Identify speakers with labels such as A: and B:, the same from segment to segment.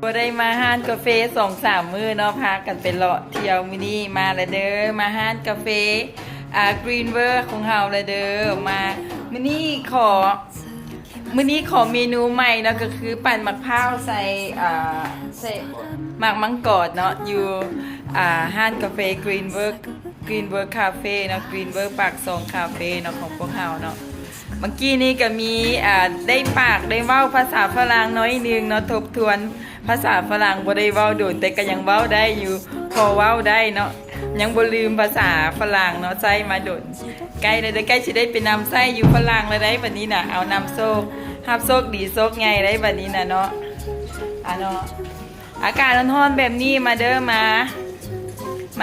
A: ก็ได้มาห้านกาแฟ2-3 มื้อเนาะพากันไปเลาะเที่ยวมื้อนี้มาแล้วเด้อมาห้านกาแฟกรีนเวอร์ของเฮาแล้วเด้อมามื้อนี้ขอเมนูใหม่เนาะก็คือปั่นมะพร้าวใส่หมากมังกรเนาะอยู่ห้านกาแฟกรีนเวอร์คาเฟ่เนาะกรีนเวอร์ปากซองคาเฟ่เนาะของพวกเฮาเนาะเมื่อกี้นี้ก็มีได้เว้าภาษาฝรั่งน้อยนึงเนาะทบทวนภาษาฝรั่งบ่ได้เว้าโดนแต่ก็ยังเว้าได้อยู่พอเว้าได้เนาะยังบ่ลืมภาษาฝรั่งเนาะใช้มาโดนใกล้เลยใกล้สิได้ไปนำไส้อยู่ฝรั่งแล้วได้บัดนี้น่ะเอานำโซกฮับโซกดีโซกใหญ่ได้บัดนี้น่ะเนาะเนาะอากาศร้อนๆแบบนี้มาเด้อม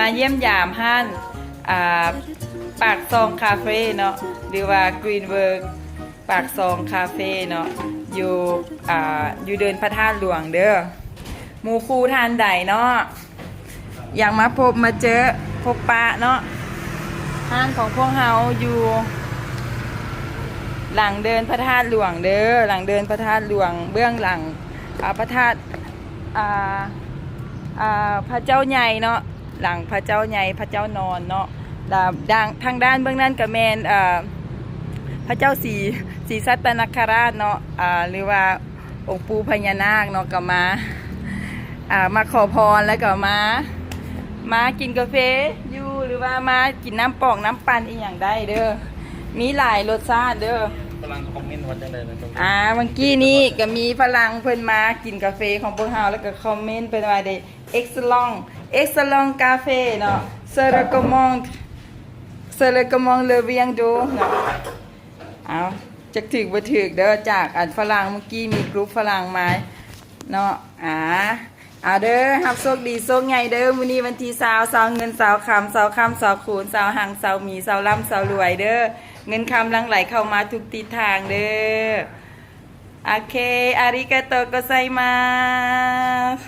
A: าเยี่ยมยามห้านปากซองคาเฟ่เนาะหรือว่ากรีนเวิร์กปากซองคาเฟ่เนาะอยู่เดินพระธาตุหลวงเด้อหมู่คู่ทานใดเนาะอยากมาพบมาเจอพบปะเนาะห้างของพวกเฮาอยู่หลังเดินพระธาตุหลวงเด้อหลังเดินพระธาตุหลวงเบื้องหลังพระธาตุพระเจ้าใหญ่เนาะหลังพระเจ้าใหญ่พระเจ้านอนเนาะทางด้านเบื้องนั้นก็แมนพระเจ้าศรีสัตนคราชเนาะหรือว่าองค์ปู่พญานาคเนาะก็มาขอพรแล้วก็มากินกาแฟอยู่หรือว่ามากินน้ำปอกน้ำปั่นอีกอย่างได้เด้อมีหลายรสชาติเด้อ
B: ฝรั่งคอมเมนต์ว่าจังได๋นะตรง
A: เมื่อกี้นี้ก็มีฝรั่งเพิ่นมากินกาแฟของพวกเฮาแล้วก็คอมเมนต์เพิ่นว่าได้excellentกาแฟเนาะje recommande le viando เนาะเอาจักถึกบ่ถึกเด้อจากฝรั่งเมื่อกี้มีกรุ๊ปฝรั่งมาเนาะเอาเด้อรับโชคดีโชคใหญ่เด้อมื้อนี้วันที่20เงิน20คำคูณ20หัง20มี20ร่ำ20รวยเด้อเงินคำหลั่งไหลเข้ามาทุกทิศทางเด้อโอเคอาริกาโตโกไซมาส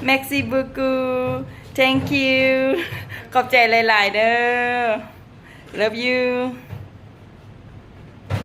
A: Merci beaucoup thank you ขอบใจหลายๆเด้อ love you